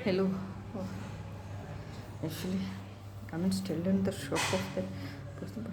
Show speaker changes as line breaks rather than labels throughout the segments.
Hello. Oh, actually, I'm still in the shock of that person.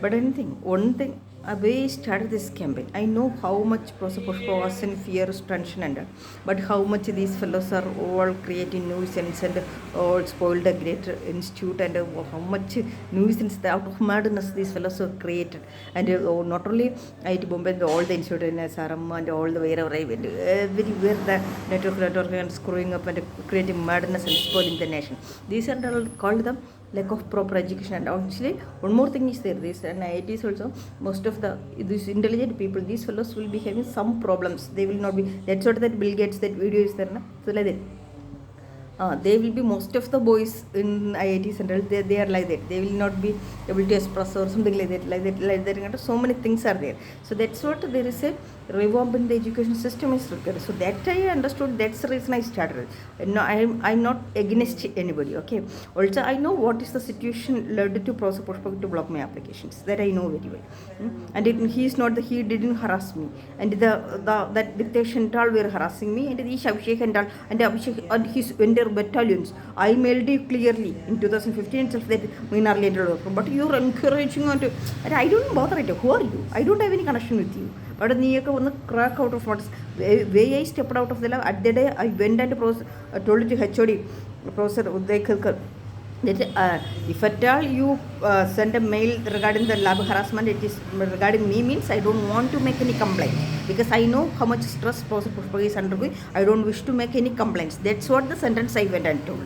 But anything, one thing, we started this campaign. I know how much Professor Pushpa was in fear, tension, and but how much these fellows are all creating nuisance and all spoiled a great institute, and how much nuisance out of madness these fellows have created. And not only IT Bombay, all the institute in SRM and all the wherever I went, everywhere the network and screwing up and creating madness and spoiling the nation. These are all called them lack of proper education. And actually one more thing is there, this and IITs also, most of the these intelligent people, these fellows will be having some problems. They will not be, that's what that Bill Gates that video is there, na? So like that, they will be, most of the boys in IIT Central, they are like that. They will not be able to express or something like that, So many things are there. So that's what there is a revamp in the education system is required. So that I understood. That's the reason I started. No, I'm not against anybody. Okay. Also, I know what is the situation led to Professor Pushpak to block my applications. That I know very well. And he is not he didn't harass me. And that dictation all were harassing me. And the Abhishek and Abhishek and his entire battalions. I mailed you clearly in 2015 itself that Minarly entered. But you're encouraging on to, and I don't bother it. Who are you? I don't have any connection with you. But നീയൊക്കെ ഒന്ന് crack out of what's way I stepped out of the lab at the day I went and told to HOD Professor Uday Khilkar that if at all you send a mail regarding the lab harassment, it is regarding me, means I don't want to make any complaint because I know how much stress Professor Pushpa is undergoing. I don't wish to make any complaints. That's what the sentence I went and told.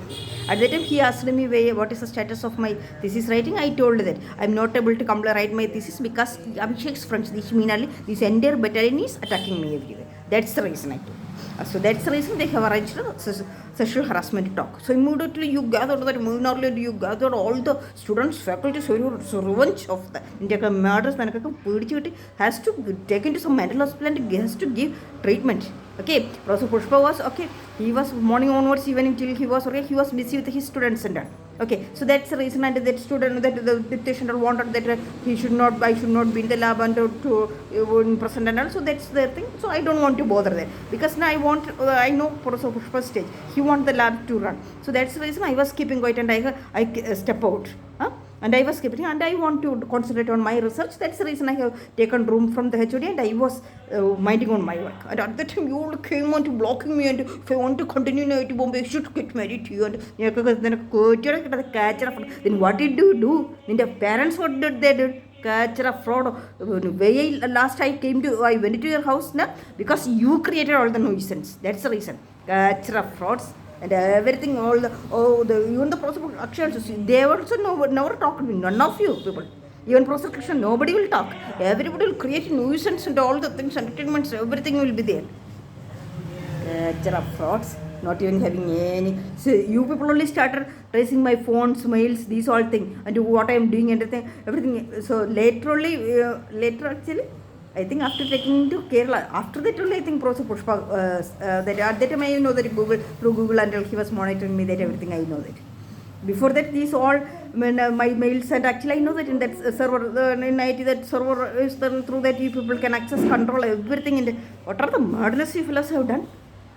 At that time he asked me what is the status of my thesis writing. I told that I'm not able to write my thesis because Abhishek's friends, this entire battalion is attacking me everywhere. That's the reason I told. So that's the reason they have arranged a sexual harassment talk. So immediately you gathered that, you gathered all the students, faculty, so revenge of the murders has to take into some mental hospital and has to give treatment. Okay, Professor Pushpa was okay. He was morning onwards, even until he was okay. He was busy with his students and that. Okay, so that's the reason. And that student, that the dictation wanted that he should not, I should not be in the lab and to in present and all. So that's the thing. So I don't want to bother that because now I want, I know Professor Pushpa's stage. He wants the lab to run. So that's the reason I was keeping quiet and I step out. And I was keeping, and I want to concentrate on my research. That's the reason I have taken room from the HOD and I was minding on my work. And at that time you all came on to blocking me, and if I want to continue in IT Bombay, I should get married to you. And then what did you do? Then the parents, what did they do? Catcher of fraud. Last I went to your house now because you created all the nuisance. That's the reason. Catcher of frauds. And everything, all even the Professor Akshay, they also never talk to me. None of you people, even Professor Krishna, nobody will talk. Everybody will create nuisance and all the things, entertainments, everything will be there. There are frauds, not even having any. So you people only started tracing my phones, mails, these all things, and what I am doing, everything. So later actually, I think after taking to Kerala, after that only I think Professor Pushpa, that at that time I know that through Google until he was monitoring me, that everything I know that. Before that, these all my mails, and actually I know that in that server, in IT, that server is done through that you people can access, control everything. And what are the murderous you fellows have done?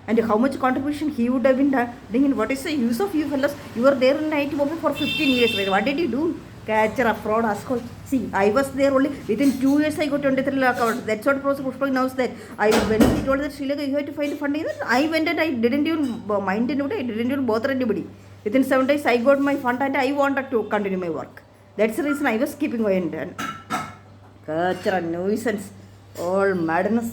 And how much contribution he would have been doing? What is the use of you fellows? You were there in IT Bombay for 15 years, right? What did you do? Catcher of fraud, asshole. See, I was there only within 2 years. I got 23 lakh accounts. That's what Professor Pushpa knows that. I went, he told that Sri Lanka, you have to find funding. I went and I didn't even mind anybody. I didn't even bother anybody. Within 7 days, I got my fund and I wanted to continue my work. That's the reason I was keeping quiet. Catcher, nuisance, all madness.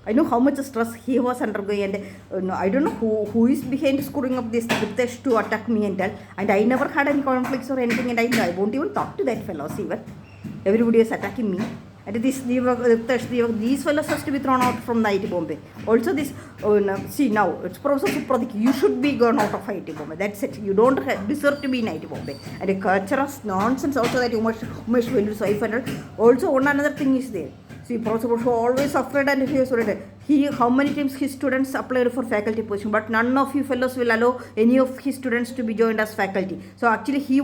I know how much stress he was undergoing, and I don't know who is behind screwing up this Ritesh to attack me and tell. And I never had any conflicts or anything, and I won't even talk to that fellow. Even everybody is attacking me. And this Ritesh, these fellows has to be thrown out from the IT Bombay. Also this, see now, it's Professor Supradik, you should be gone out of IT Bombay. That's it. You don't deserve to be in IT Bombay. And a culture of nonsense also that Umesh Velu's wife and also one another thing is there. See, Professor Bush was always afraid and he was worried. How many times his students applied for faculty position, but none of you fellows will allow any of his students to be joined as faculty. So actually he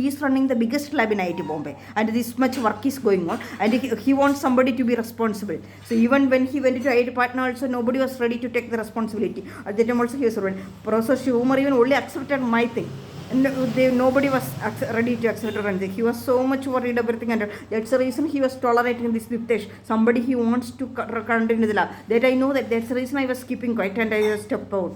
is running the biggest lab in IIT Bombay, and this much work is going on, and he wants somebody to be responsible. So even when he went to IIT Patna also, nobody was ready to take the responsibility. At that time also he was worried. Professor Shivkumar even only accepted my thing. Nobody was ready to accept or anything. He was so much worried everything, and that's the reason he was tolerating this Diptesh. Somebody he wants to continue the lab. That I know that's the reason I was keeping quiet and I stepped out.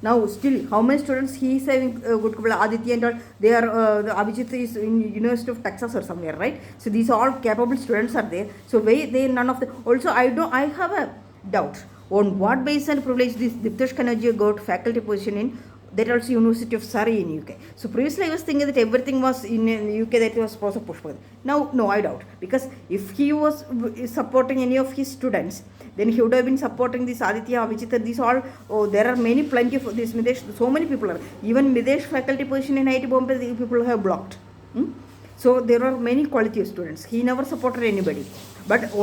Now still, how many students he is having good Aditya and all, they are the Abhijit is in University of Texas or somewhere, right? So these all capable students are there. So they none of the also I have a doubt. On what basis and privilege this Diptesh Kanerjee got faculty position in that also University of Surrey in UK. So previously I was thinking that everything was in UK, that was Professor Pushpa. Now no, I doubt, because if he was supporting any of his students, then he would have been supporting this Aditya, Avijita, these all. There are plenty of this Midesh, so many people are. Even Midesh faculty position in IIT Bombay, the people have blocked. So there are many quality of students. He never supported anybody. But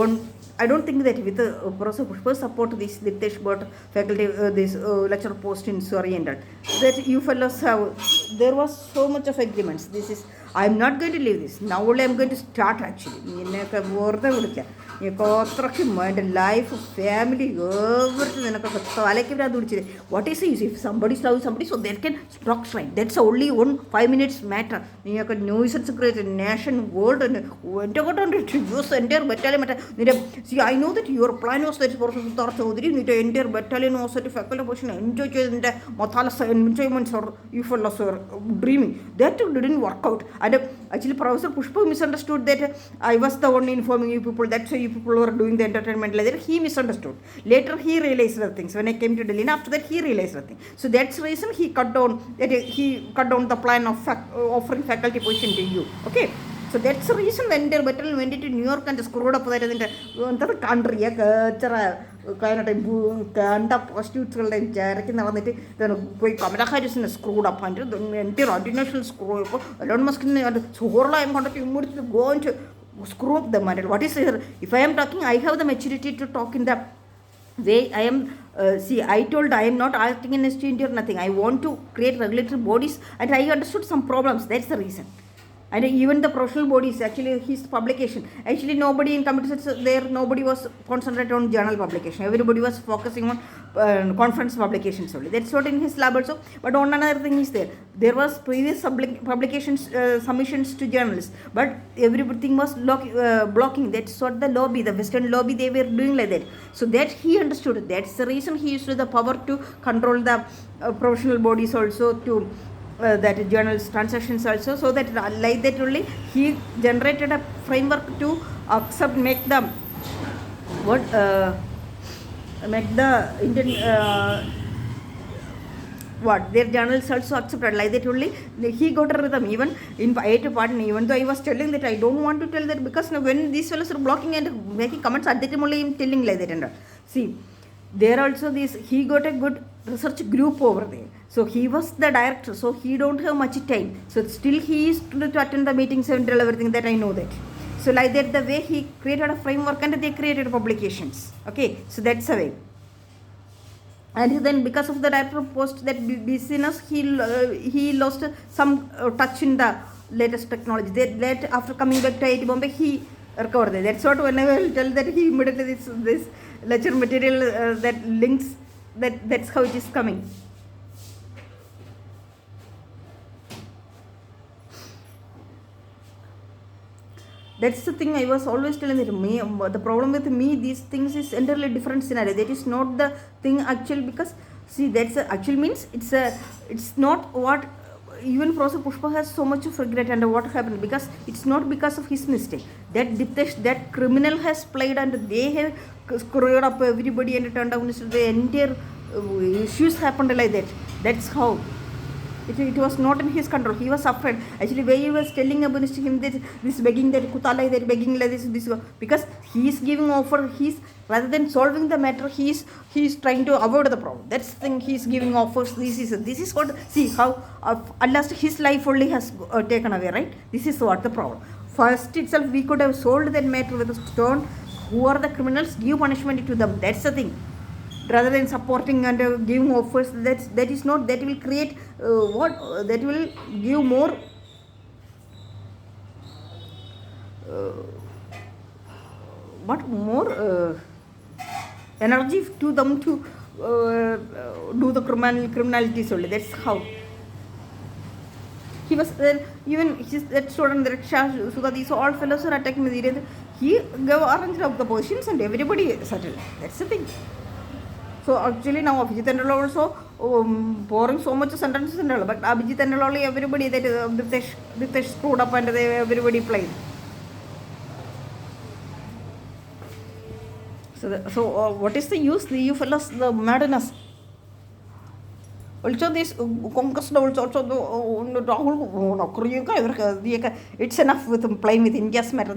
I don't think that with Professor Pushpa support, this Diptesh got faculty, this lecture post in Surrey and that you fellows have, there was so much of agreements. I am not going to leave this. Now only I am going to start actually. Life, family, everything. What is the use? If somebody loves somebody, so they can talk fine. That's only 5 minutes matter. You can nuisance create a nation, world, and use entire battalion. See, I know that your plan was that for Sutar Chaudhary, the entire battalion was at faculty position, enjoy the Mathalas enjoyments, or you fellows were dreaming. That didn't work out. And actually, Professor Pushpa misunderstood that I was the one informing you people. That's why you people were doing the entertainment like that. He misunderstood. Later, he realized the things. When I came to Delhi, after that, he realized the thing. So that's the reason he cut down the plan of offering faculty position to you. Okay. So that's the reason the entire battalion went into New York and screwed up that country. Kind of prostitutes and then Kamala Harris screwed up and the entire international screw up. Elon Musk so I'm going to go and screw up the matter. What is here? If I am talking, I have the maturity to talk in the way I am. I told I am not acting in India or nothing. I want to create regulatory bodies, and I understood some problems. That's the reason. And even the professional bodies, actually his publication, actually nobody in committee there, nobody was concentrated on journal publication. Everybody was focusing on conference publications only. That's what in his lab also. But on another thing is there was previous publications, submissions to journals, but everything was blocking. That's what the lobby, the Western lobby, they were doing like that. So that he understood. That's the reason he used the power to control the professional bodies also, to that journals transactions also, so that like that only he generated a framework to make the Indian their journals also accepted like that only. He got a rhythm even in IIT Patna. Even though I was telling that I don't want to tell that, because when these fellows are blocking and making comments, at that time only I am telling like that. And see, there also he got a good research group over there. So he was the director, so he don't have much time. So still he is to attend the meetings and tell everything, that I know that. So like that, the way he created a framework and they created publications. Okay, so that's the way. And then because of the director post, that business, he lost some touch in the latest technology. That after coming back to IIT Bombay, he recovered that. That's what whenever I will tell that, he immediately this lecture material that links, that's how it is coming. That's the thing I was always telling that the problem with me, these things is entirely different scenario. That is not the thing actual, because see, that's actual means it's not what even Professor Pushpa has so much of regret and what happened, because it's not because of his mistake. That Diptesh, that criminal has played, and they have screwed up everybody and turned down the entire issues happened like that. That's how. It was not in his control. He was afraid. Actually, where he was telling about him that this begging, that Kutala, that begging like this, because he is giving offer. Rather than solving the matter, he is trying to avoid the problem. That's the thing. He is giving offers. This is what. See how at last his life only has taken away. Right. This is what the problem. first itself we could have solved that matter with a stone. Who are the criminals? Give punishment to them. That's the thing. Rather than supporting and giving offers, that is not, that will create that will give more more energy to them to do the criminalities only. That's how he was there. Even that student, that Sudha, these all fellows are attacking me. He gave arranged of the positions and everybody settled. That's the thing. So actually now Abhijit and all also pouring so much sentences and all, but Abhijit and all everybody that British screwed up and everybody played. So what is the use? You fellas, the madness. Also this Congress also Rahul, it's enough with playing with India's matter.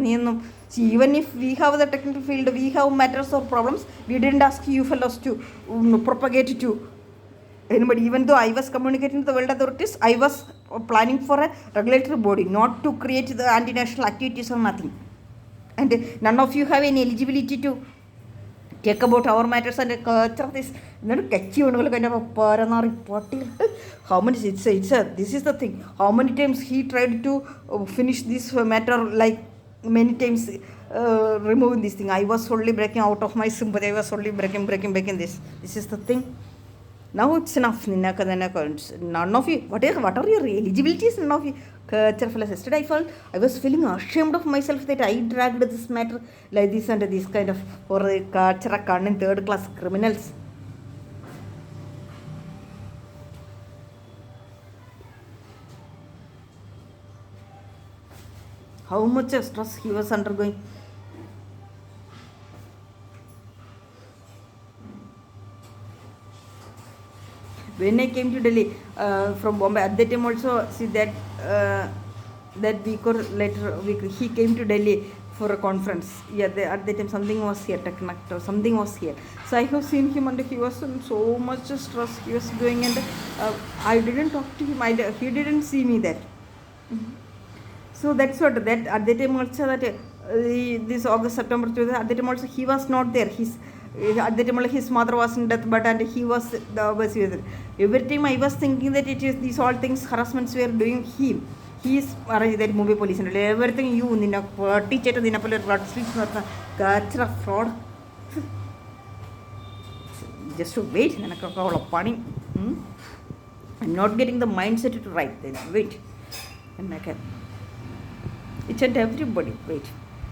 See, even if we have the technical field, we have matters or problems, we didn't ask you fellows to propagate it to anybody. Even though I was communicating to the world authorities, I was planning for a regulatory body, not to create the anti-national activities or nothing. And none of you have any eligibility to talk about our matters and this catchy kind of a paranari party. How many this is the thing. How many times he tried to finish this matter, like many times removing this thing. I was only breaking out of my sympathy. I was only breaking this. This is the thing. Now it's enough. None of you. What are your eligibilities? None of you. Yesterday I was feeling ashamed of myself that I dragged this matter like this and this kind of for and third class criminals. How much stress he was undergoing. When I came to Delhi from Bombay, at that time also, see that week or later week, he came to Delhi for a conference. Yeah, at that time something was here, Technact or something was here. So I have seen him and he was in so much stress he was doing, and I didn't talk to him. He didn't see me there. So that's what that at that time also that this August, September, at that time also he was not there. At that time his mother was in death, but and he was every time I was thinking that it is these all things harassments were doing him. He is arranged that Mumbai police and everything you teacher fraud. Just to wait, I'm not getting the mindset to write. Then wait, and I can. It's at everybody. Wait.